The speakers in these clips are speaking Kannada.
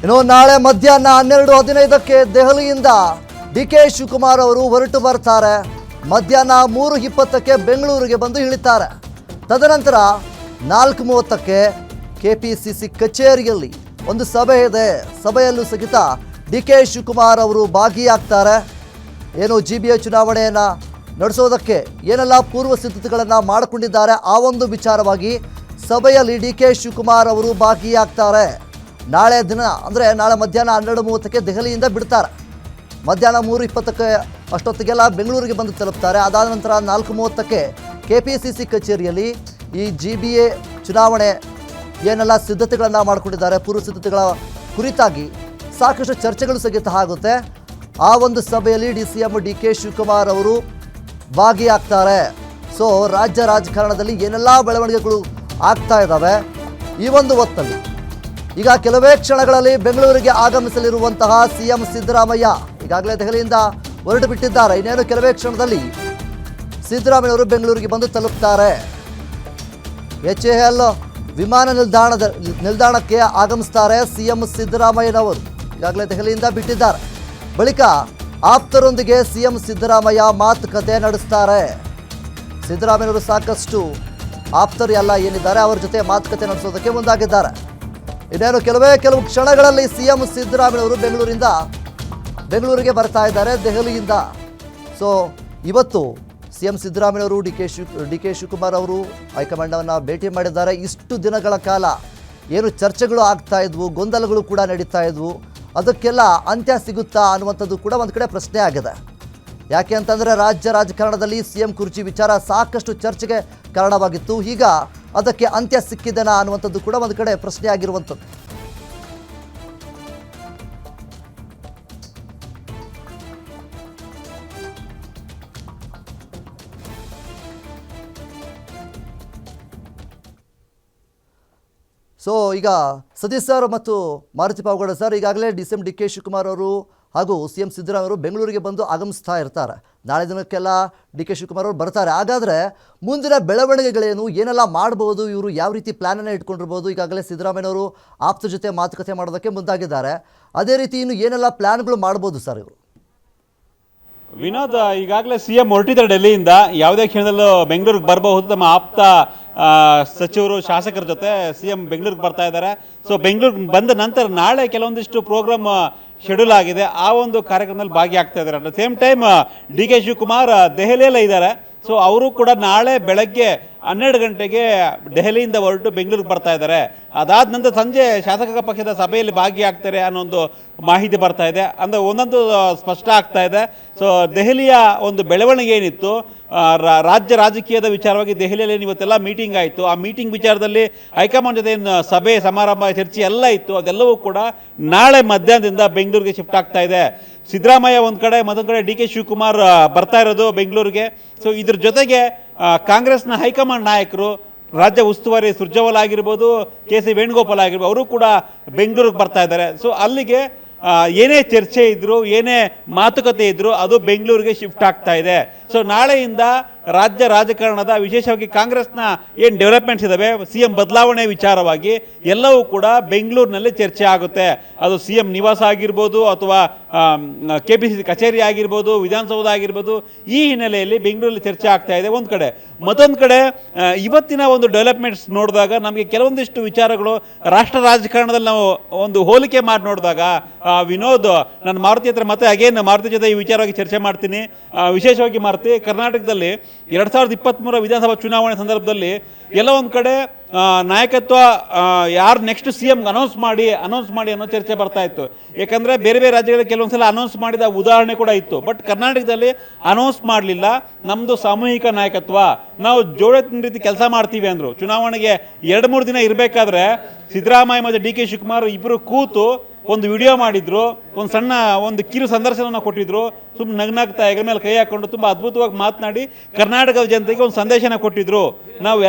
ಇನ್ನು ನಾಳೆ ಮಧ್ಯಾಹ್ನ 12:15ಕ್ಕೆ ದೆಹಲಿಯಿಂದ ಡಿ.ಕೆ. ಶಿವಕುಮಾರ್ ಅವರು ಹೊರಟು ಬರ್ತಾರೆ. ಮಧ್ಯಾಹ್ನ 3:20ಕ್ಕೆ ಬೆಂಗಳೂರಿಗೆ ಬಂದು ಇಳಿತಾರೆ. ತದನಂತರ 4:30ಕ್ಕೆ ಕೆಪಿಸಿಸಿ ಕಚೇರಿಯಲ್ಲಿ ಒಂದು ಸಭೆ ಇದೆ. ಸಭೆಯಲ್ಲೂ ಸಹಿತ ಡಿ.ಕೆ. ಶಿವಕುಮಾರ್ ಅವರು ಭಾಗಿಯಾಗ್ತಾರೆ. ಏನು GBA ಚುನಾವಣೆಯನ್ನು ನಡೆಸೋದಕ್ಕೆ ಏನೆಲ್ಲ ಪೂರ್ವ ಸಿದ್ಧತೆಗಳನ್ನು ಮಾಡಿಕೊಂಡಿದ್ದಾರೆ ಆ ಒಂದು ವಿಚಾರವಾಗಿ ಸಭೆಯಲ್ಲಿ ಡಿ.ಕೆ. ಶಿವಕುಮಾರ್ ಅವರು ಭಾಗಿಯಾಗ್ತಾರೆ. ನಾಳೆ ದಿನ ಅಂದರೆ ನಾಳೆ ಮಧ್ಯಾಹ್ನ 12:30ಕ್ಕೆ ದೆಹಲಿಯಿಂದ ಬಿಡ್ತಾರೆ. ಮಧ್ಯಾಹ್ನ 3:20ಕ್ಕೆ ಅಷ್ಟೊತ್ತಿಗೆಲ್ಲ ಬೆಂಗಳೂರಿಗೆ ಬಂದು ತಲುಪ್ತಾರೆ. ಅದಾದ ನಂತರ 4:30ಕ್ಕೆ ಕೆಪಿಸಿಸಿ ಕಚೇರಿಯಲ್ಲಿ ಈ GBA ಚುನಾವಣೆ ಏನೆಲ್ಲ ಸಿದ್ಧತೆಗಳನ್ನು ಮಾಡಿಕೊಂಡಿದ್ದಾರೆ ಪೂರ್ವ ಸಿದ್ಧತೆಗಳ ಕುರಿತಾಗಿ ಸಾಕಷ್ಟು ಚರ್ಚೆಗಳು ಸಹಿತ ಆಗುತ್ತೆ. ಆ ಒಂದು ಸಭೆಯಲ್ಲಿ CM ಡಿ.ಕೆ. ಶಿವಕುಮಾರ್ ಅವರು ಭಾಗಿಯಾಗ್ತಾರೆ. ಸೊ ರಾಜ್ಯ ರಾಜಕಾರಣದಲ್ಲಿ ಏನೆಲ್ಲ ಬೆಳವಣಿಗೆಗಳು ಆಗ್ತಾ ಇದ್ದಾವೆ ಈ ಒಂದು ಹೊತ್ತಲ್ಲಿ. ಈಗ ಕೆಲವೇ ಕ್ಷಣಗಳಲ್ಲಿ ಬೆಂಗಳೂರಿಗೆ ಆಗಮಿಸಲಿರುವಂತಹ CM ಸಿದ್ದರಾಮಯ್ಯ ಈಗಾಗಲೇ ದೆಹಲಿಯಿಂದ ಹೊರಟು ಬಿಟ್ಟಿದ್ದಾರೆ. ಇನ್ನೇನು ಕೆಲವೇ ಕ್ಷಣದಲ್ಲಿ ಸಿದ್ದರಾಮಯ್ಯ ಅವರು ಬೆಂಗಳೂರಿಗೆ ಬಂದು ತಲುಪ್ತಾರೆ. HAL ವಿಮಾನ ನಿಲ್ದಾಣಕ್ಕೆ ಆಗಮಿಸ್ತಾರೆ CM ಸಿದ್ದರಾಮಯ್ಯನವರು. ಈಗಾಗಲೇ ದೆಹಲಿಯಿಂದ ಬಿಟ್ಟಿದ್ದಾರೆ. ಬಳಿಕ ಆಪ್ತರೊಂದಿಗೆ CM ಸಿದ್ದರಾಮಯ್ಯ ಮಾತುಕತೆ ನಡೆಸ್ತಾರೆ. ಸಿದ್ದರಾಮಯ್ಯನವರು ಸಾಕಷ್ಟು ಆಪ್ತರು ಎಲ್ಲ ಏನಿದ್ದಾರೆ ಅವರ ಜೊತೆ ಮಾತುಕತೆ ನಡೆಸೋದಕ್ಕೆ ಮುಂದಾಗಿದ್ದಾರೆ. ಇನ್ನೇನು ಕೆಲವು ಕ್ಷಣಗಳಲ್ಲಿ CM ಸಿದ್ದರಾಮಯ್ಯನವರು ಬೆಂಗಳೂರಿಗೆ ಬರ್ತಾ ಇದ್ದಾರೆ ದೆಹಲಿಯಿಂದ. ಸೊ ಇವತ್ತು CM ಸಿದ್ದರಾಮಯ್ಯನವರು ಡಿ.ಕೆ. ಶಿವಕುಮಾರ್ ಅವರು ಹೈಕಮಾಂಡನ್ನು ಭೇಟಿ ಮಾಡಿದ್ದಾರೆ. ಇಷ್ಟು ದಿನಗಳ ಕಾಲ ಏನು ಚರ್ಚೆಗಳು ಆಗ್ತಾ ಇದ್ವು, ಗೊಂದಲಗಳು ಕೂಡ ನಡೀತಾ ಇದ್ವು, ಅದಕ್ಕೆಲ್ಲ ಅಂತ್ಯ ಸಿಗುತ್ತಾ ಅನ್ನುವಂಥದ್ದು ಕೂಡ ಒಂದು ಕಡೆ ಪ್ರಶ್ನೆ ಆಗಿದೆ. ಯಾಕೆ ಅಂತಂದರೆ ರಾಜ್ಯ ರಾಜಕಾರಣದಲ್ಲಿ CM ಕುರ್ಚಿ ವಿಚಾರ ಸಾಕಷ್ಟು ಚರ್ಚೆಗೆ ಕಾರಣವಾಗಿತ್ತು. ಈಗ ಅದಕ್ಕೆ ಅಂತ್ಯ ಸಿಕ್ಕಿದೆನಾ ಅನ್ನುವಂಥದ್ದು ಕೂಡ ಒಂದು ಕಡೆ ಪ್ರಶ್ನೆ ಆಗಿರುವಂಥದ್ದು. ಸೊ ಈಗ ಸತೀಶ್ ಸರ್ ಮತ್ತು ಮಾರುತಿ ಪಾವಗೌಡ ಸರ್ ಈಗಾಗಲೇ CM ಡಿ.ಕೆ. ಶಿವಕುಮಾರ್ ಅವರು ಹಾಗೂ CM ಸಿದ್ದರಾಮಯ್ಯ ಅವರು ಬೆಂಗಳೂರಿಗೆ ಬಂದು ಆಗಮಿಸ್ತಾ ಇರ್ತಾರೆ. ನಾಳೆ ದಿನಕ್ಕೆಲ್ಲ ಡಿ.ಕೆ. ಶಿವಕುಮಾರ್ ಅವರು ಬರ್ತಾರೆ. ಹಾಗಾದರೆ ಮುಂದಿನ ಬೆಳವಣಿಗೆಗಳೇನು, ಏನೆಲ್ಲ ಮಾಡ್ಬೋದು, ಇವರು ಯಾವ ರೀತಿ ಪ್ಲ್ಯಾನನ್ನು ಇಟ್ಕೊಂಡಿರ್ಬೋದು? ಈಗಾಗಲೇ ಸಿದ್ದರಾಮಯ್ಯನವರು ಆಪ್ತ ಜೊತೆ ಮಾತುಕತೆ ಮಾಡೋದಕ್ಕೆ ಮುಂದಾಗಿದ್ದಾರೆ. ಅದೇ ರೀತಿ ಇನ್ನು ಏನೆಲ್ಲ ಪ್ಲ್ಯಾನ್ಗಳು ಮಾಡ್ಬೋದು ಸರ್ ಇವರು? ವಿನೋದ್, ಈಗಾಗಲೇ CM ಹೊರಟಿದ್ದಾರೆ ಡೆಲ್ಲಿಯಿಂದ. ಯಾವುದೇ ಕ್ಷಣದಲ್ಲೂ ಬೆಂಗಳೂರಿಗೆ ಬರಬಹುದು. ತಮ್ಮ ಆಪ್ತ ಸಚಿವರು ಶಾಸಕರ ಜೊತೆ CM ಬೆಂಗಳೂರಿಗೆ ಬರ್ತಾ ಇದ್ದಾರೆ. ಸೊ ಬೆಂಗಳೂರಿಗೆ ಬಂದ ನಂತರ ನಾಳೆ ಕೆಲವೊಂದಿಷ್ಟು ಪ್ರೋಗ್ರಾಮ್ ಶೆಡ್ಯೂಲ್ ಆಗಿದೆ. ಆ ಒಂದು ಕಾರ್ಯಕ್ರಮದಲ್ಲಿ ಭಾಗಿಯಾಗ್ತಾ ಇದ್ದಾರೆ. At the same time D K. Shivakumar ದೆಹಲಿಯಲ್ಲೇ ಇದ್ದಾರೆ. ಸೊ ಅವರು ಕೂಡ ನಾಳೆ ಬೆಳಗ್ಗೆ 12 ಗಂಟೆಗೆ ದೆಹಲಿಯಿಂದ ಹೊರಟು ಬೆಂಗಳೂರಿಗೆ ಬರ್ತಾ ಇದ್ದಾರೆ. ಅದಾದ ನಂತರ ಸಂಜೆ ಶಾಸಕ ಪಕ್ಷದ ಸಭೆಯಲ್ಲಿ ಭಾಗಿಯಾಗ್ತಾರೆ ಅನ್ನೋ ಒಂದು ಮಾಹಿತಿ ಬರ್ತಾ ಇದೆ. ಅಂದರೆ ಒಂದೊಂದು ಸ್ಪಷ್ಟ ಆಗ್ತಾ ಇದೆ. ಸೊ ದೆಹಲಿಯ ಒಂದು ಬೆಳವಣಿಗೆ ಏನಿತ್ತು, ರಾಜ್ಯ ರಾಜಕೀಯದ ವಿಚಾರವಾಗಿ ದೆಹಲಿಯಲ್ಲಿ ಇವತ್ತೆಲ್ಲ ಮೀಟಿಂಗ್ ಆಯಿತು. ಆ ಮೀಟಿಂಗ್ ವಿಚಾರದಲ್ಲಿ ಹೈಕಮಾಂಡ್ ಜೊತೆ ಸಭೆ ಸಮಾರಂಭ ಚರ್ಚೆ ಎಲ್ಲ ಇತ್ತು. ಅದೆಲ್ಲವೂ ಕೂಡ ನಾಳೆ ಮಧ್ಯಾಹ್ನದಿಂದ ಬೆಂಗಳೂರಿಗೆ ಶಿಫ್ಟ್ ಆಗ್ತಾ ಇದೆ. ಸಿದ್ದರಾಮಯ್ಯ ಒಂದು ಕಡೆ, ಮತ್ತೊಂದು ಕಡೆ ಡಿ.ಕೆ. ಶಿವಕುಮಾರ್ ಬರ್ತಾ ಇರೋದು ಬೆಂಗಳೂರಿಗೆ. ಸೊ ಇದ್ರ ಜೊತೆಗೆ ಕಾಂಗ್ರೆಸ್ನ ಹೈಕಮಾಂಡ್ ನಾಯಕರು, ರಾಜ್ಯ ಉಸ್ತುವಾರಿ ಸುರ್ಜೇವಾಲಾ ಆಗಿರ್ಬೋದು, ಕೆ.ಸಿ. ವೇಣುಗೋಪಾಲ್ ಆಗಿರ್ಬೋದು, ಅವರು ಕೂಡ ಬೆಂಗಳೂರಿಗೆ ಬರ್ತಾ ಇದ್ದಾರೆ. ಸೊ ಅಲ್ಲಿಗೆ ಏನೇ ಚರ್ಚೆ ಇದ್ದರೂ, ಏನೇ ಮಾತುಕತೆ ಇದ್ದರೂ ಅದು ಬೆಂಗಳೂರಿಗೆ ಶಿಫ್ಟ್ ಆಗ್ತಾ ಇದೆ. ಸೊ ನಾಳೆಯಿಂದ ರಾಜ್ಯ ರಾಜಕಾರಣದ, ವಿಶೇಷವಾಗಿ ಕಾಂಗ್ರೆಸ್ನ ಏನು ಡೆವಲಪ್ಮೆಂಟ್ಸ್ ಇದ್ದಾವೆ, CM ಬದಲಾವಣೆ ವಿಚಾರವಾಗಿ ಎಲ್ಲವೂ ಕೂಡ ಬೆಂಗಳೂರಿನಲ್ಲಿ ಚರ್ಚೆ ಆಗುತ್ತೆ. ಅದು CM ನಿವಾಸ ಆಗಿರ್ಬೋದು, ಅಥವಾ KPCC ಕಚೇರಿ ಆಗಿರ್ಬೋದು, ವಿಧಾನಸೌಧ ಆಗಿರ್ಬೋದು. ಈ ಹಿನ್ನೆಲೆಯಲ್ಲಿ ಬೆಂಗಳೂರಲ್ಲಿ ಚರ್ಚೆ ಆಗ್ತಾ ಇದೆ ಒಂದು ಕಡೆ. ಮತ್ತೊಂದು ಕಡೆ ಇವತ್ತಿನ ಒಂದು ಡೆವಲಪ್ಮೆಂಟ್ಸ್ ನೋಡಿದಾಗ ನಮಗೆ ಕೆಲವೊಂದಿಷ್ಟು ವಿಚಾರಗಳು ರಾಷ್ಟ್ರ ರಾಜಕಾರಣದಲ್ಲಿ ನಾವು ಒಂದು ಹೋಲಿಕೆ ಮಾಡಿ ನೋಡಿದಾಗ, ವಿನೋದ್, ನಾನು ಮಾರುತಿ ಹತ್ರ ಮತ್ತೆ ಮಾರುತಿ ಜೊತೆ ಈ ವಿಚಾರವಾಗಿ ಚರ್ಚೆ ಮಾಡ್ತೀನಿ. ವಿಶೇಷವಾಗಿ ಮಾರುತಿ, ಕರ್ನಾಟಕದಲ್ಲಿ 2023 ವಿಧಾನಸಭಾ ಚುನಾವಣೆ ಸಂದರ್ಭದಲ್ಲಿ ಎಲ್ಲ ಒಂದು ಕಡೆ ನಾಯಕತ್ವ ಯಾರು ನೆಕ್ಸ್ಟ್ CM ಅನೌನ್ಸ್ ಮಾಡಿ ಅನ್ನೋ ಚರ್ಚೆ ಬರ್ತಾ ಇತ್ತು. ಯಾಕಂದರೆ ಬೇರೆ ಬೇರೆ ರಾಜ್ಯಗಳಲ್ಲಿ ಕೆಲವೊಂದ್ಸಲ ಅನೌನ್ಸ್ ಮಾಡಿದ ಉದಾಹರಣೆ ಕೂಡ ಇತ್ತು. ಬಟ್ ಕರ್ನಾಟಕದಲ್ಲಿ ಅನೌನ್ಸ್ ಮಾಡಲಿಲ್ಲ. ನಮ್ಮದು ಸಾಮೂಹಿಕ ನಾಯಕತ್ವ, ನಾವು ಜೋಡದ ರೀತಿ ಕೆಲಸ ಮಾಡ್ತೀವಿ ಅಂದರು. ಚುನಾವಣೆಗೆ 2-3 ದಿನ ಇರಬೇಕಾದ್ರೆ ಸಿದ್ದರಾಮಯ್ಯ ಮತ್ತು ಡಿ.ಕೆ. ಶಿವಕುಮಾರ್ ಇಬ್ಬರು ಕೂತು ಒಂದು ವಿಡಿಯೋ ಮಾಡಿದ್ರು, ಒಂದು ಕಿರು ಸಂದರ್ಶನ ಕೊಟ್ಟಿದ್ರು. ಸುಮ್ಮನೆ ನಗ್ನಾಗ್ತಾ ಹೆಗಲ ಮೇಲೆ ಕೈ ಹಾಕೊಂಡು ತುಂಬ ಅದ್ಭುತವಾಗಿ ಮಾತನಾಡಿ ಕರ್ನಾಟಕದ ಜನತೆಗೆ ಒಂದು ಸಂದೇಶನ ಕೊಟ್ಟಿದ್ರು. ನಾವು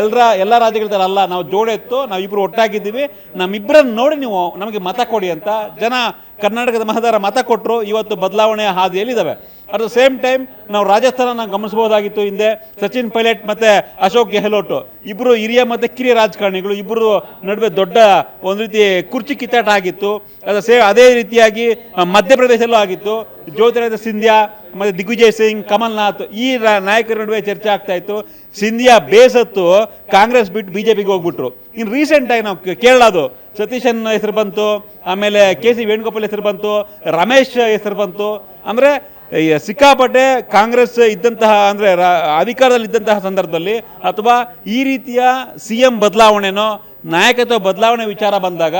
ಎಲ್ಲ ರಾಜ್ಯಗಳಲ್ಲ, ನಾವು ಜೋಡೆತ್ತು, ನಾವಿಬ್ಬರು ಒಟ್ಟಾಗಿದ್ದೀವಿ, ನಮ್ಮಿಬ್ಬರನ್ನು ನೋಡಿ ನೀವು ನಮಗೆ ಮತ ಕೊಡಿ ಅಂತ ಜನ ಕರ್ನಾಟಕದ ಮತದಾರ ಮತ ಕೊಟ್ಟರು. ಇವತ್ತು ಬದಲಾವಣೆಯ ಹಾದಿಯಲ್ಲಿದ್ದಾವೆ. ಅಟ್ ದ ಸೇಮ್ ಟೈಮ್ ನಾವು ರಾಜಸ್ಥಾನ ಗಮನಿಸಬಹುದಾಗಿತ್ತು. ಹಿಂದೆ ಸಚಿನ್ ಪೈಲಟ್ ಮತ್ತು ಅಶೋಕ್ ಗೆಹ್ಲೋಟ್ ಇಬ್ಬರು ಹಿರಿಯ ಮತ್ತು ಕಿರಿಯ ರಾಜಕಾರಣಿಗಳು, ಇಬ್ಬರು ನಡುವೆ ದೊಡ್ಡ ಒಂದು ರೀತಿ ಕುರ್ಚಿ ಕಿತ್ತಾಟ ಆಗಿತ್ತು. ಅದೇ ರೀತಿಯಾಗಿ ಮಧ್ಯಪ್ರದೇಶದಲ್ಲೂ ಆಗಿತ್ತು. ಜ್ಯೋತಿರಾದಿತ್ಯ ಸಿಂಧ್ಯಾ ಮತ್ತು ದಿಗ್ವಿಜಯ್ ಸಿಂಗ್, ಕಮಲ್ನಾಥ್ ಈ ನಾಯಕರ ನಡುವೆ ಚರ್ಚೆ ಆಗ್ತಾ ಇತ್ತು. ಸಿಂಧಿಯಾ ಬೇಸತ್ತು ಕಾಂಗ್ರೆಸ್ ಬಿಟ್ಟು ಬಿಜೆಪಿಗೆ ಹೋಗ್ಬಿಟ್ರು. ಇನ್ನು ರೀಸೆಂಟಾಗಿ ನಾವು ಕೇರಳದು ಸತೀಶನ್ ಹೆಸರು ಬಂತು, ಆಮೇಲೆ ಕೆ.ಸಿ. ವೇಣುಗೋಪಾಲ್ ಹೆಸರು ಬಂತು, ರಮೇಶ್ ಹೆಸರು ಬಂತು. ಅಂದರೆ ಸಿಕ್ಕಾಪಟ್ಟೆ ಕಾಂಗ್ರೆಸ್ ಇದ್ದಂತಹ ಅಂದರೆ ಅಧಿಕಾರದಲ್ಲಿ ಇದ್ದಂತಹ ಸಂದರ್ಭದಲ್ಲಿ ಅಥವಾ ಈ ರೀತಿಯ CM ಬದಲಾವಣೆನೋ ನಾಯಕತ್ವ ಬದಲಾವಣೆ ವಿಚಾರ ಬಂದಾಗ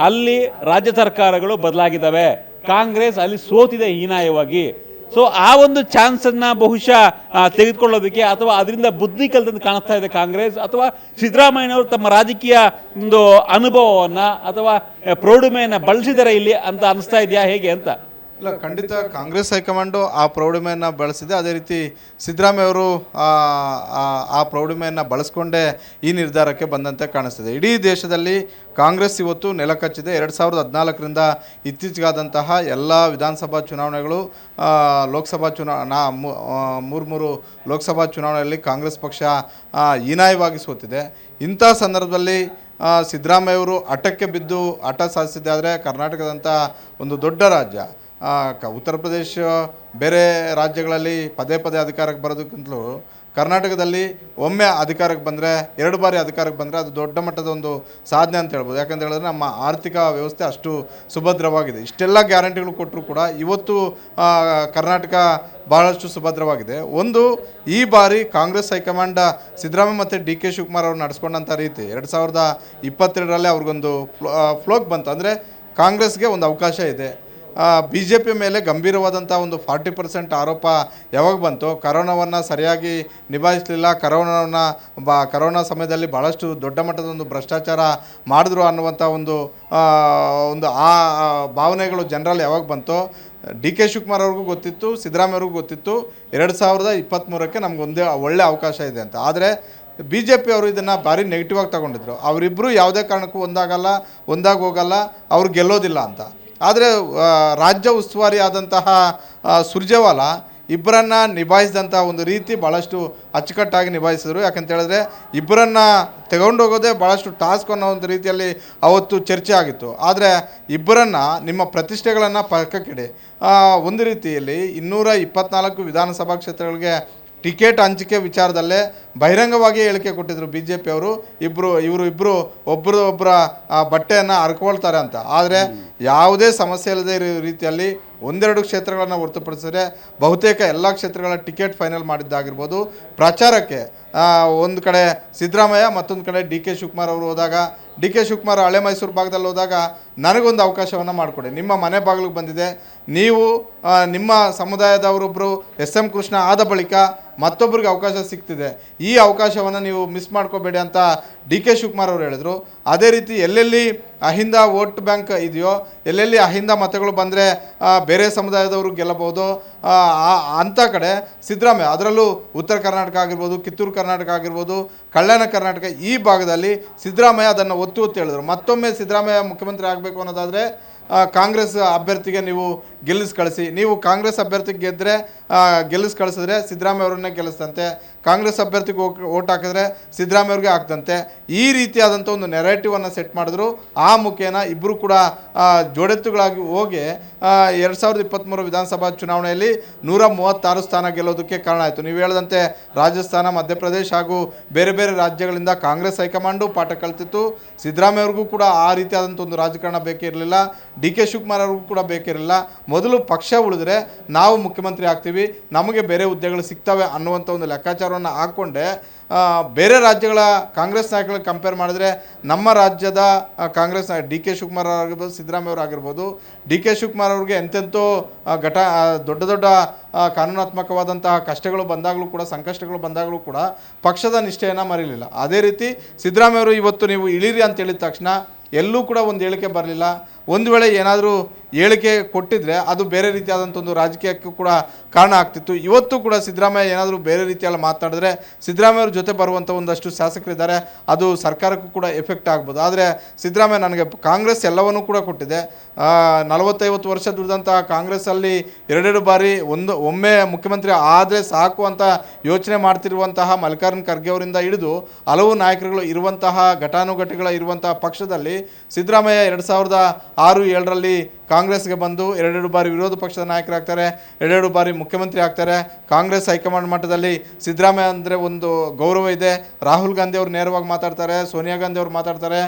ಅಲ್ಲಿ ರಾಜ್ಯ ಸರ್ಕಾರಗಳು ಬದಲಾಗಿದ್ದಾವೆ. ಕಾಂಗ್ರೆಸ್ ಅಲ್ಲಿ ಸೋತಿದೆ ಹೀನಾಯವಾಗಿ. ಸೊ ಆ ಒಂದು ಚಾನ್ಸನ್ನು ಬಹುಶಃ ತೆಗೆದುಕೊಳ್ಳೋದಕ್ಕೆ ಅಥವಾ ಅದರಿಂದ ಬುದ್ಧಿ ಕಲಿತಂದು ಕಾಣಿಸ್ತಾ ಇದೆ ಕಾಂಗ್ರೆಸ್, ಅಥವಾ ಸಿದ್ದರಾಮಯ್ಯನವರು ತಮ್ಮ ರಾಜಕೀಯ ಒಂದು ಅನುಭವವನ್ನು ಅಥವಾ ಪ್ರೌಢಮೆಯನ್ನು ಬಳಸಿದ್ದಾರೆ ಇಲ್ಲಿ ಅಂತ ಅನಿಸ್ತಾ ಇದೆಯಾ ಹೇಗೆ ಅಂತ? ಇಲ್ಲ, ಖಂಡಿತ ಕಾಂಗ್ರೆಸ್ ಹೈಕಮಾಂಡು ಆ ಪ್ರೌಢಮೆಯನ್ನು ಬಳಸಿದೆ. ಅದೇ ರೀತಿ ಸಿದ್ದರಾಮಯ್ಯವರು ಆ ಪ್ರೌಢಮೆಯನ್ನು ಬಳಸ್ಕೊಂಡೇ ಈ ನಿರ್ಧಾರಕ್ಕೆ ಬಂದಂತೆ ಕಾಣಿಸ್ತಿದೆ. ಇಡೀ ದೇಶದಲ್ಲಿ ಕಾಂಗ್ರೆಸ್ ಇವತ್ತು ನೆಲಕಚ್ಚಿದೆ. 2014ರಿಂದ ಇತ್ತೀಚೆಗಾದಂತಹ ಎಲ್ಲ ವಿಧಾನಸಭಾ ಚುನಾವಣೆಗಳು, ಲೋಕಸಭಾ ಮೂರು ಲೋಕಸಭಾ ಚುನಾವಣೆಯಲ್ಲಿ ಕಾಂಗ್ರೆಸ್ ಪಕ್ಷ ಹೀನಾಯವಾಗಿ ಸೋತಿದೆ. ಇಂಥ ಸಂದರ್ಭದಲ್ಲಿ ಸಿದ್ದರಾಮಯ್ಯವರು ಹಠಕ್ಕೆ ಬಿದ್ದು ಹಠ ಸಾಧಿಸಿದೆ. ಆದರೆ ಕರ್ನಾಟಕದಂಥ ಒಂದು ದೊಡ್ಡ ರಾಜ್ಯ, ಉತ್ತರ ಪ್ರದೇಶ ಬೇರೆ ರಾಜ್ಯಗಳಲ್ಲಿ ಪದೇ ಪದೇ ಅಧಿಕಾರಕ್ಕೆ ಬರೋದಕ್ಕಿಂತಲೂ ಕರ್ನಾಟಕದಲ್ಲಿ ಒಮ್ಮೆ ಅಧಿಕಾರಕ್ಕೆ ಬಂದರೆ, 2 ಬಾರಿ ಅಧಿಕಾರಕ್ಕೆ ಬಂದರೆ ಅದು ದೊಡ್ಡ ಮಟ್ಟದ ಒಂದು ಸಾಧನೆ ಅಂತ ಹೇಳ್ಬೋದು. ಯಾಕಂತ ಹೇಳಿದ್ರೆ ನಮ್ಮ ಆರ್ಥಿಕ ವ್ಯವಸ್ಥೆ ಅಷ್ಟು ಸುಭದ್ರವಾಗಿದೆ. ಇಷ್ಟೆಲ್ಲ ಗ್ಯಾರಂಟಿಗಳು ಕೊಟ್ಟರು ಕೂಡ ಇವತ್ತು ಕರ್ನಾಟಕ ಬಹಳಷ್ಟು ಸುಭದ್ರವಾಗಿದೆ. ಒಂದು, ಈ ಬಾರಿ ಕಾಂಗ್ರೆಸ್ ಹೈಕಮಾಂಡ್ ಸಿದ್ದರಾಮಯ್ಯ ಮತ್ತು ಡಿ ಕೆ ಶಿವಕುಮಾರ್ ಅವರು ನಡೆಸ್ಕೊಂಡಂಥ ರೀತಿ 2022ರಲ್ಲಿ ಅವ್ರಿಗೊಂದು ಫ್ಲೋಕ್ ಬಂತು. ಅಂದರೆ ಕಾಂಗ್ರೆಸ್ಗೆ ಒಂದು ಅವಕಾಶ ಇದೆ. BJP ಮೇಲೆ ಗಂಭೀರವಾದಂಥ ಒಂದು 40% ಆರೋಪ ಯಾವಾಗ ಬಂತು, ಕರೋನಾವನ್ನು ಸರಿಯಾಗಿ ನಿಭಾಯಿಸಲಿಲ್ಲ, ಕರೋನಾ ಸಮಯದಲ್ಲಿ ಭಾಳಷ್ಟು ದೊಡ್ಡ ಮಟ್ಟದ ಒಂದು ಭ್ರಷ್ಟಾಚಾರ ಮಾಡಿದ್ರು ಅನ್ನುವಂಥ ಒಂದು ಆ ಭಾವನೆಗಳು ಜನರಲ್ಲಿ ಯಾವಾಗ ಬಂತು, ಡಿ ಕೆ ಶಿವಕುಮಾರ್ ಅವ್ರಿಗೂ ಗೊತ್ತಿತ್ತು, ಸಿದ್ದರಾಮಯ್ಯವ್ರಿಗೂ ಗೊತ್ತಿತ್ತು 2023ಕ್ಕೆ ನಮಗೊಂದೇ ಒಳ್ಳೆ ಅವಕಾಶ ಇದೆ ಅಂತ. ಆದರೆ BJP ಅವರು ಇದನ್ನು ಭಾರಿ ನೆಗೆಟಿವ್ ಆಗಿ ತಗೊಂಡಿದ್ರು. ಅವರಿಬ್ಬರು ಯಾವುದೇ ಕಾರಣಕ್ಕೂ ಒಂದಾಗಿ ಹೋಗಲ್ಲ, ಅವ್ರು ಗೆಲ್ಲೋದಿಲ್ಲ ಅಂತ. ಆದರೆ ರಾಜ್ಯ ಉಸ್ತುವಾರಿ ಆದಂತಹ ಸುರ್ಜೇವಾಲಾ ಇಬ್ಬರನ್ನು ನಿಭಾಯಿಸಿದಂಥ ಒಂದು ರೀತಿ ಭಾಳಷ್ಟು ಅಚ್ಚುಕಟ್ಟಾಗಿ ನಿಭಾಯಿಸಿದ್ರು. ಯಾಕಂತ ಹೇಳಿದ್ರೆ ಇಬ್ಬರನ್ನು ತಗೊಂಡೋಗೋದೇ ಭಾಳಷ್ಟು ಟಾಸ್ಕ್ ಅನ್ನೋ ಒಂದು ರೀತಿಯಲ್ಲಿ ಅವತ್ತು ಚರ್ಚೆ ಆಗಿತ್ತು. ಆದರೆ ಇಬ್ಬರನ್ನು ನಿಮ್ಮ ಪ್ರತಿಷ್ಠೆಗಳನ್ನು ಪಕ್ಕಕ್ಕಿಡಿ, ಒಂದು ರೀತಿಯಲ್ಲಿ 224 ವಿಧಾನಸಭಾ ಕ್ಷೇತ್ರಗಳಿಗೆ ಟಿಕೆಟ್ ಹಂಚಿಕೆ ವಿಚಾರದಲ್ಲೇ ಬಹಿರಂಗವಾಗಿ ಹೇಳಿಕೆ ಕೊಟ್ಟಿದ್ದರು BJP ಅವರು. ಇಬ್ಬರು ಒಬ್ಬರ ಬಟ್ಟೆಯನ್ನು ಹರ್ಕೊಳ್ತಾರೆ ಅಂತ. ಆದರೆ ಯಾವುದೇ ಸಮಸ್ಯೆ ಇಲ್ಲದೆ ಇರೋ ರೀತಿಯಲ್ಲಿ 1-2 ಕ್ಷೇತ್ರಗಳನ್ನು ಹೊರತುಪಡಿಸಿದರೆ ಬಹುತೇಕ ಎಲ್ಲ ಕ್ಷೇತ್ರಗಳ ಟಿಕೆಟ್ ಫೈನಲ್ ಮಾಡಿದ್ದಾಗಿರ್ಬೋದು. ಪ್ರಚಾರಕ್ಕೆ ಒಂದು ಕಡೆ ಸಿದ್ದರಾಮಯ್ಯ, ಮತ್ತೊಂದು ಕಡೆ ಡಿ ಕೆ ಶಿವಕುಮಾರ್ ಅವರು ಹೋದಾಗ, ಡಿ ಕೆ ಶಿವಕುಮಾರ್ ಹಳೆ ಮೈಸೂರು ಭಾಗದಲ್ಲಿ ಹೋದಾಗ ನನಗೊಂದು ಅವಕಾಶವನ್ನು ಮಾಡಿಕೊಡಿ, ನಿಮ್ಮ ಮನೆ ಬಾಗಿಲಿಗೆ ಬಂದಿದೆ, ನೀವು ನಿಮ್ಮ ಸಮುದಾಯದವರೊಬ್ಬರು SM ಕೃಷ್ಣ ಆದ ಬಳಿಕ ಮತ್ತೊಬ್ಬರಿಗೆ ಅವಕಾಶ ಸಿಗ್ತಿದೆ, ಈ ಅವಕಾಶವನ್ನು ನೀವು ಮಿಸ್ ಮಾಡ್ಕೋಬೇಡಿ ಅಂತ ಡಿ ಕೆ ಶಿವಕುಮಾರ್ ಅವರು ಹೇಳಿದರು. ಅದೇ ರೀತಿ ಎಲ್ಲೆಲ್ಲಿ ಅಹಿಂದ ವೋಟ್ ಬ್ಯಾಂಕ್ ಇದೆಯೋ, ಎಲ್ಲೆಲ್ಲಿ ಅಹಿಂದ ಮತಗಳು ಬಂದರೆ ಬೇರೆ ಸಮುದಾಯದವರು ಗೆಲ್ಲಬಹುದು ಅಂಥ ಕಡೆ ಸಿದ್ದರಾಮಯ್ಯ, ಅದರಲ್ಲೂ ಉತ್ತರ ಕರ್ನಾಟಕ ಆಗಿರ್ಬೋದು, ಕಿತ್ತೂರು ಕರ್ನಾಟಕ ಆಗಿರ್ಬೋದು, ಕಲ್ಯಾಣ ಕರ್ನಾಟಕ ಈ ಭಾಗದಲ್ಲಿ ಸಿದ್ದರಾಮಯ್ಯ ಅದನ್ನು ಒತ್ತು ಹೇಳಿದರು. ಮತ್ತೊಮ್ಮೆ ಸಿದ್ದರಾಮಯ್ಯ ಮುಖ್ಯಮಂತ್ರಿ ಆಗಬೇಕು ಅನ್ನೋದಾದರೆ ಕಾಂಗ್ರೆಸ್ ಅಭ್ಯರ್ಥಿಗೆ ನೀವು ಗೆಲ್ಲಿಸಿ ಕಳಿಸಿ, ನೀವು ಕಾಂಗ್ರೆಸ್ ಅಭ್ಯರ್ಥಿಗೆ ಗೆದ್ದರೆ ಗೆಲ್ಲಿಸಿ ಕಳಿಸಿದ್ರೆ ಸಿದ್ದರಾಮಯ್ಯ ಅವರನ್ನೇ ಗೆಲ್ಲಿಸ್ತಂತೆ, ಕಾಂಗ್ರೆಸ್ ಅಭ್ಯರ್ಥಿಗೆ ಓಟ್ ಹಾಕಿದ್ರೆ ಸಿದ್ದರಾಮಯ್ಯ ಅವ್ರಿಗೆ ಆಗ್ತಂತೆ, ಈ ರೀತಿಯಾದಂಥ ಒಂದು ನೆರೇಟಿವನ್ನು ಸೆಟ್ ಮಾಡಿದ್ರು. ಆ ಮುಖೇನ ಇಬ್ಬರು ಕೂಡ ಜೋಡೆತ್ತುಗಳಾಗಿ ಹೋಗಿ 2023 ವಿಧಾನಸಭಾ ಚುನಾವಣೆಯಲ್ಲಿ 136 ಸ್ಥಾನ ಗೆಲ್ಲೋದಕ್ಕೆ ಕಾರಣ ಆಯಿತು. ನೀವು ಹೇಳಿದಂತೆ ರಾಜಸ್ಥಾನ, ಮಧ್ಯಪ್ರದೇಶ ಹಾಗೂ ಬೇರೆ ಬೇರೆ ರಾಜ್ಯಗಳಿಂದ ಕಾಂಗ್ರೆಸ್ ಹೈಕಮಾಂಡು ಪಾಠ ಕಲಿತಿತ್ತು. ಸಿದ್ದರಾಮಯ್ಯ ಅವ್ರಿಗೂ ಕೂಡ ಆ ರೀತಿಯಾದಂಥ ಒಂದು ರಾಜಕಾರಣ ಬೇಕಿರಲಿಲ್ಲ, ಡಿ ಕೆ ಶಿವಕುಮಾರ್ ಅವ್ರಿಗೂ ಕೂಡ ಬೇಕಿರಲಿಲ್ಲ. ಮೊದಲು ಪಕ್ಷ ಉಳಿದ್ರೆ ನಾವು ಮುಖ್ಯಮಂತ್ರಿ ಆಗ್ತೀವಿ, ನಮಗೆ ಬೇರೆ ಹುದ್ದೆಗಳು ಸಿಗ್ತವೆ ಅನ್ನುವಂಥ ಒಂದು ಲೆಕ್ಕಾಚಾರವನ್ನು ಹಾಕ್ಕೊಂಡೆ ಬೇರೆ ರಾಜ್ಯಗಳ ಕಾಂಗ್ರೆಸ್ ನಾಯಕಗಳಿಗೆ ಕಂಪೇರ್ ಮಾಡಿದ್ರೆ ನಮ್ಮ ರಾಜ್ಯದ ಕಾಂಗ್ರೆಸ್ ಡಿ ಕೆ ಶಿವಕುಮಾರ್ ಆಗಿರ್ಬೋದು, ಸಿದ್ದರಾಮಯ್ಯ ಅವರು ಆಗಿರ್ಬೋದು, ಡಿ ಕೆ ಶಿವಕುಮಾರ್ ಅವ್ರಿಗೆ ಎಂತೆಂತೋ ದೊಡ್ಡ ಕಾನೂನಾತ್ಮಕವಾದಂತಹ ಕಷ್ಟಗಳು ಬಂದಾಗಲೂ ಕೂಡ, ಸಂಕಷ್ಟಗಳು ಬಂದಾಗಲೂ ಕೂಡ ಪಕ್ಷದ ನಿಷ್ಠೆಯನ್ನು ಮರೀಲಿಲ್ಲ. ಅದೇ ರೀತಿ ಸಿದ್ದರಾಮಯ್ಯ ಅವರು ಇವತ್ತು ನೀವು ಇಳೀರಿ ಅಂತ ಹೇಳಿದ ತಕ್ಷಣ ಎಲ್ಲೂ ಕೂಡ ಒಂದು ಹೇಳಿಕೆ ಬರಲಿಲ್ಲ. ಒಂದು ವೇಳೆ ಏನಾದರೂ ಹೇಳಿಕೆ ಕೊಟ್ಟಿದ್ರೆ ಅದು ಬೇರೆ ರೀತಿಯಾದಂಥ ಒಂದು ರಾಜಕೀಯಕ್ಕೂ ಕೂಡ ಕಾರಣ ಆಗ್ತಿತ್ತು. ಇವತ್ತು ಕೂಡ ಸಿದ್ದರಾಮಯ್ಯ ಏನಾದರೂ ಬೇರೆ ರೀತಿಯಲ್ಲಿ ಮಾತನಾಡಿದ್ರೆ ಸಿದ್ದರಾಮಯ್ಯ ಅವ್ರ ಜೊತೆ ಬರುವಂಥ ಒಂದಷ್ಟು ಶಾಸಕರಿದ್ದಾರೆ, ಅದು ಸರ್ಕಾರಕ್ಕೂ ಕೂಡ ಎಫೆಕ್ಟ್ ಆಗ್ಬೋದು. ಆದರೆ ಸಿದ್ದರಾಮಯ್ಯ ನನಗೆ ಕಾಂಗ್ರೆಸ್ ಎಲ್ಲವನ್ನೂ ಕೂಡ ಕೊಟ್ಟಿದೆ, 40-50 ವರ್ಷ ದುಡಿದಂಥ ಕಾಂಗ್ರೆಸ್ಸಲ್ಲಿ 2 ಬಾರಿ ಒಮ್ಮೆ ಮುಖ್ಯಮಂತ್ರಿ ಆದರೆ ಸಾಕು ಅಂತ ಯೋಚನೆ ಮಾಡ್ತಿರುವಂತಹ ಮಲ್ಲಿಕಾರ್ಜುನ ಖರ್ಗೆ ಅವರಿಂದ ಹಿಡಿದು ಹಲವು ನಾಯಕರುಗಳು ಇರುವಂತಹ ಘಟಾನುಘಟಿಗಳ ಇರುವಂತಹ ಪಕ್ಷದಲ್ಲಿ ಸಿದ್ದರಾಮಯ್ಯ 2006-7ರಲ್ಲಿ ಕಾಂಗ್ರೆಸ್ಗೆ ಬಂದು 2 ಬಾರಿ ವಿರೋಧ ಪಕ್ಷದ ನಾಯಕರಾಗ್ತಾರೆ, 2 ಬಾರಿ ಮುಖ್ಯಮಂತ್ರಿ ಆಗ್ತಾರೆ. ಕಾಂಗ್ರೆಸ್ ಹೈಕಮಾಂಡ್ ಮಟ್ಟದಲ್ಲಿ ಸಿದ್ದರಾಮಯ್ಯ ಅಂದರೆ ಒಂದು ಗೌರವ ಇದೆ. ರಾಹುಲ್ ಗಾಂಧಿ ಅವರು ನೇರವಾಗಿ ಮಾತಾಡ್ತಾರೆ, ಸೋನಿಯಾ ಗಾಂಧಿ ಅವರು ಮಾತಾಡ್ತಾರೆ,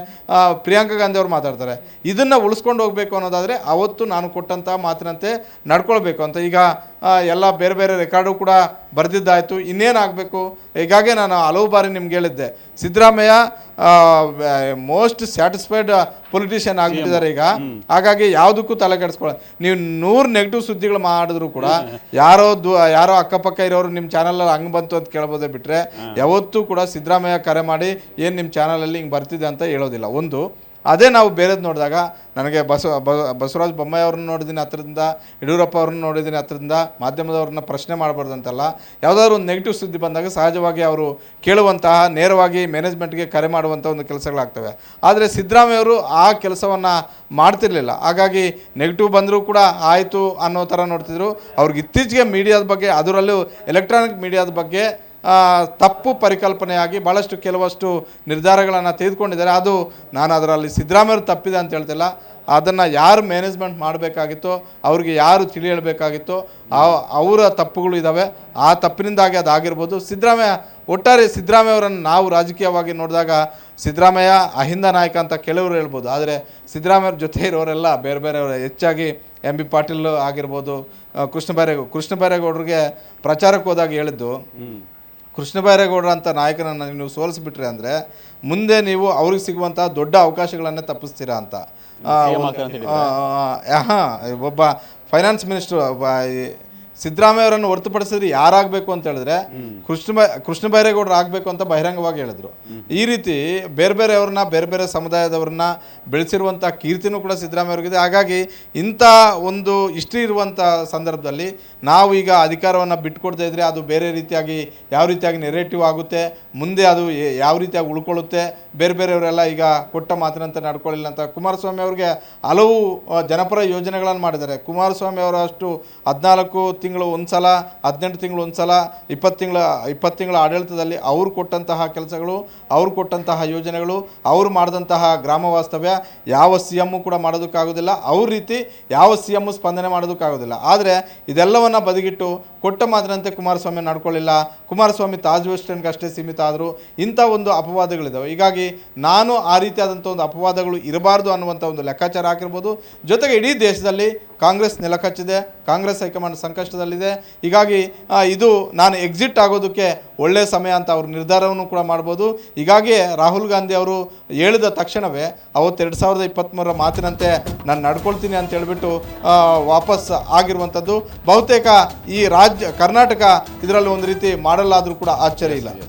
ಪ್ರಿಯಾಂಕಾ ಗಾಂಧಿ ಅವರು ಮಾತಾಡ್ತಾರೆ. ಇದನ್ನು ಉಳಿಸ್ಕೊಂಡು ಹೋಗಬೇಕು ಅನ್ನೋದಾದರೆ ಅವತ್ತು ನಾನು ಕೊಟ್ಟಂಥ ಮಾತಿನಂತೆ ನಡ್ಕೊಳ್ಬೇಕು ಅಂತ. ಈಗ ಎಲ್ಲ ಬೇರೆ ಬೇರೆ ರೆಕಾರ್ಡು ಕೂಡ ಬರೆದಿದ್ದಾಯಿತು, ಇನ್ನೇನಾಗಬೇಕು. ಹೀಗಾಗಿ ನಾನು ಹಲವು ಬಾರಿ ನಿಮ್ಗೆ ಹೇಳಿದ್ದೆ, ಸಿದ್ದರಾಮಯ್ಯ ಮೋಸ್ಟ್ ಸ್ಯಾಟಿಸ್ಫೈಡ್ ಪೊಲಿಟಿಷಿಯನ್ ಆಗಿಬಿಟ್ಟಿದ್ದಾರೆ ಈಗ. ಹಾಗಾಗಿ ಯಾವುದಕ್ಕೂ ತಲೆ ಕೆಡಿಸ್ಕೊಳ್ಳ, ನೀವು 100 ನೆಗೆಟಿವ್ ಸುದ್ದಿಗಳು ಮಾಡಿದ್ರು ಕೂಡ ಯಾರೋ ಅಕ್ಕಪಕ್ಕ ಇರೋರು ನಿಮ್ಮ ಚಾನಲಲ್ಲಿ ಹಂಗೆ ಬಂತು ಅಂತ ಕೇಳ್ಬೋದೇ ಬಿಟ್ಟರೆ ಯಾವತ್ತೂ ಕೂಡ ಸಿದ್ದರಾಮಯ್ಯ ಕರೆ ಮಾಡಿ ಏನು ನಿಮ್ಮ ಚಾನಲಲ್ಲಿ ಹಿಂಗೆ ಬರ್ತಿದೆ ಅಂತ ಹೇಳೋದಿಲ್ಲ. ಒಂದು ಅದೇ ನಾವು ಬೇರೆದು ನೋಡಿದಾಗ ನನಗೆ ಬಸವರಾಜ ಬೊಮ್ಮಾಯಿ ಅವ್ರನ್ನ ನೋಡಿದ್ದೀನಿ ಹತ್ರದಿಂದ, ಯಡಿಯೂರಪ್ಪ ಅವ್ರನ್ನ ನೋಡಿದ್ದೀನಿ ಹತ್ರದಿಂದ, ಮಾಧ್ಯಮದವ್ರನ್ನ ಪ್ರಶ್ನೆ ಮಾಡಬಾರ್ದು ಅಂತಲ್ಲ, ಯಾವುದಾದ್ರು ಒಂದು ನೆಗೆಟಿವ್ ಸುದ್ದಿ ಬಂದಾಗ ಸಹಜವಾಗಿ ಅವರು ಕೇಳುವಂತಹ ನೇರವಾಗಿ ಮ್ಯಾನೇಜ್ಮೆಂಟ್ಗೆ ಕರೆ ಮಾಡುವಂಥ ಒಂದು ಕೆಲಸಗಳಾಗ್ತವೆ. ಆದರೆ ಸಿದ್ದರಾಮಯ್ಯವರು ಆ ಕೆಲಸವನ್ನು ಮಾಡ್ತಿರ್ಲಿಲ್ಲ. ಹಾಗಾಗಿ ನೆಗೆಟಿವ್ ಬಂದರೂ ಕೂಡ ಆಯಿತು ಅನ್ನೋ ಥರ ನೋಡ್ತಿದ್ರು. ಅವ್ರಿಗೆ ಇತ್ತೀಚೆಗೆ ಮೀಡಿಯಾದ ಬಗ್ಗೆ, ಅದರಲ್ಲೂ ಎಲೆಕ್ಟ್ರಾನಿಕ್ ಮೀಡಿಯಾದ ಬಗ್ಗೆ ತಪ್ಪು ಪರಿಕಲ್ಪನೆಯಾಗಿ ಭಾಳಷ್ಟು ಕೆಲವಷ್ಟು ನಿರ್ಧಾರಗಳನ್ನು ತೆಗೆದುಕೊಂಡಿದ್ದಾರೆ. ಅದು ನಾನು ಅದರಲ್ಲಿ ಸಿದ್ದರಾಮಯ್ಯರು ತಪ್ಪಿದೆ ಅಂತ ಹೇಳ್ತಿಲ್ಲ, ಅದನ್ನು ಯಾರು ಮ್ಯಾನೇಜ್ಮೆಂಟ್ ಮಾಡಬೇಕಾಗಿತ್ತೋ ಅವ್ರಿಗೆ ಯಾರು ತಿಳಿ ಹೇಳಬೇಕಾಗಿತ್ತೋ ಅವರ ತಪ್ಪುಗಳು ಇದ್ದಾವೆ. ಆ ತಪ್ಪಿನಿಂದಾಗಿ ಅದಾಗಿರ್ಬೋದು. ಒಟ್ಟಾರೆ ಸಿದ್ದರಾಮಯ್ಯ ಅವರನ್ನು ನಾವು ರಾಜಕೀಯವಾಗಿ ನೋಡಿದಾಗ ಸಿದ್ದರಾಮಯ್ಯ ಅಹಿಂದ ನಾಯಕ ಅಂತ ಕೆಲವರು ಹೇಳ್ಬೋದು. ಆದರೆ ಸಿದ್ದರಾಮಯ್ಯವ್ರ ಜೊತೆ ಇರೋರೆಲ್ಲ ಬೇರೆ ಬೇರೆಯವರು, ಹೆಚ್ಚಾಗಿ MB ಪಾಟೀಲ್ ಆಗಿರ್ಬೋದು, ಕೃಷ್ಣ ಬೈರೇಗೌಡರಿಗೆ ಪ್ರಚಾರಕ್ಕೆ ಹೋದಾಗ ಹೇಳಿದ್ದು, ಕೃಷ್ಣ ಬೈರೇಗೌಡರ ಅಂತ ನಾಯಕನನ್ನು ನೀವು ಸೋಲಿಸ್ಬಿಟ್ರೆ ಅಂದರೆ ಮುಂದೆ ನೀವು ಅವ್ರಿಗೆ ಸಿಗುವಂಥ ದೊಡ್ಡ ಅವಕಾಶಗಳನ್ನೇ ತಪ್ಪಿಸ್ತೀರಾ ಅಂತ. ಒಬ್ಬ ಫೈನಾನ್ಸ್ ಮಿನಿಸ್ಟ್ರು ಸಿದ್ದರಾಮಯ್ಯ ಅವರನ್ನು ಹೊರತುಪಡಿಸಿದ್ರೆ ಯಾರಾಗಬೇಕು ಅಂತ ಹೇಳಿದ್ರೆ ಕೃಷ್ಣ ಬೈರೇಗೌಡರು ಆಗಬೇಕು ಅಂತ ಬಹಿರಂಗವಾಗಿ ಹೇಳಿದ್ರು. ಈ ರೀತಿ ಬೇರೆ ಬೇರೆಯವ್ರನ್ನ, ಬೇರೆ ಬೇರೆ ಸಮುದಾಯದವ್ರನ್ನ ಬೆಳೆಸಿರುವಂಥ ಕೀರ್ತಿನೂ ಕೂಡ ಸಿದ್ದರಾಮಯ್ಯ ಅವ್ರಿಗಿದೆ. ಹಾಗಾಗಿ ಇಂಥ ಒಂದು ಹಿಸ್ಟ್ರಿ ಇರುವಂಥ ಸಂದರ್ಭದಲ್ಲಿ ನಾವು ಈಗ ಅಧಿಕಾರವನ್ನು ಬಿಟ್ಟುಕೊಡ್ತಾ ಇದ್ರೆ ಅದು ಬೇರೆ ರೀತಿಯಾಗಿ ಯಾವ ರೀತಿಯಾಗಿ ನೆರೇಟಿವ್ ಆಗುತ್ತೆ, ಮುಂದೆ ಅದು ಯಾವ ರೀತಿಯಾಗಿ ಉಳ್ಕೊಳ್ಳುತ್ತೆ, ಬೇರೆ ಬೇರೆಯವರೆಲ್ಲ ಈಗ ಕೊಟ್ಟ ಮಾತಿನಂತೆ ನಡ್ಕೊಳ್ಳಿಲ್ಲ ಅಂತ ಕುಮಾರಸ್ವಾಮಿ ಅವ್ರಿಗೆ ಹಲವು ಜನಪರ ಯೋಜನೆಗಳನ್ನು ಮಾಡಿದ್ದಾರೆ. ಕುಮಾರಸ್ವಾಮಿ ಅವರ ಅಷ್ಟು 14 ತಿಂಗಳು ಒಂದು ಸಲ, 18 ತಿಂಗಳು ಒಂದು ಸಲ, 20 ತಿಂಗಳ ಆಡಳಿತದಲ್ಲಿ ಅವರು ಕೊಟ್ಟಂತಹ ಕೆಲಸಗಳು, ಅವರು ಕೊಟ್ಟಂತಹ ಯೋಜನೆಗಳು, ಅವರು ಮಾಡಿದಂತಹ ಗ್ರಾಮ ವಾಸ್ತವ್ಯ ಯಾವ CM ಕೂಡ ಮಾಡೋದಕ್ಕಾಗೋದಿಲ್ಲ, ಅವ್ರ ರೀತಿ ಯಾವ CM ಸ್ಪಂದನೆ ಮಾಡೋದಕ್ಕಾಗೋದಿಲ್ಲ. ಆದರೆ ಇದೆಲ್ಲವನ್ನು ಬದಿಗಿಟ್ಟು ಕೊಟ್ಟ ಮಾತಿನಂತೆ ಕುಮಾರಸ್ವಾಮಿ ನಡ್ಕೊಳ್ಳಿಲ್ಲ, ಕುಮಾರಸ್ವಾಮಿ ತಾಜ್ ವೆಸ್ಟ್ ಎಂಡ್ಗೆ ಅಷ್ಟೇ ಸೀಮಿತ ಆದರು, ಇಂಥ ಒಂದು ಅಪವಾದಗಳಿದ್ದಾವೆ. ಹೀಗಾಗಿ ನಾನು ಆ ರೀತಿಯಾದಂಥ ಒಂದು ಅಪವಾದಗಳು ಇರಬಾರ್ದು ಅನ್ನುವಂಥ ಒಂದು ಲೆಕ್ಕಾಚಾರ ಹಾಕಿರ್ಬೋದು. ಜೊತೆಗೆ ಇಡೀ ದೇಶದಲ್ಲಿ ಕಾಂಗ್ರೆಸ್ ನೆಲಕಚ್ಚಿದೆ, ಕಾಂಗ್ರೆಸ್ ಹೈಕಮಾಂಡ್ ಸಂಕಷ್ಟದಲ್ಲಿದೆ. ಹೀಗಾಗಿ ಇದು ನಾನು ಎಕ್ಸಿಟ್ ಆಗೋದಕ್ಕೆ ಒಳ್ಳೆಯ ಸಮಯ ಅಂತ ಅವ್ರ ನಿರ್ಧಾರವನ್ನು ಕೂಡ ಮಾಡ್ಬೋದು. ಹೀಗಾಗಿ ರಾಹುಲ್ ಗಾಂಧಿ ಅವರು ಹೇಳಿದ ತಕ್ಷಣವೇ ಅವತ್ತು 2023 ಮಾತಿನಂತೆ ನಾನು ನಡ್ಕೊಳ್ತೀನಿ ಅಂತ ಹೇಳ್ಬಿಟ್ಟು ವಾಪಸ್ ಆಗಿರುವಂಥದ್ದು. ಬಹುತೇಕ ಈ ಕರ್ನಾಟಕ ಇದರಲ್ಲಿ ಒಂದು ರೀತಿ ಮಾಡಲಾದರೂ ಕೂಡ ಆಶ್ಚರ್ಯ ಇಲ್ಲ.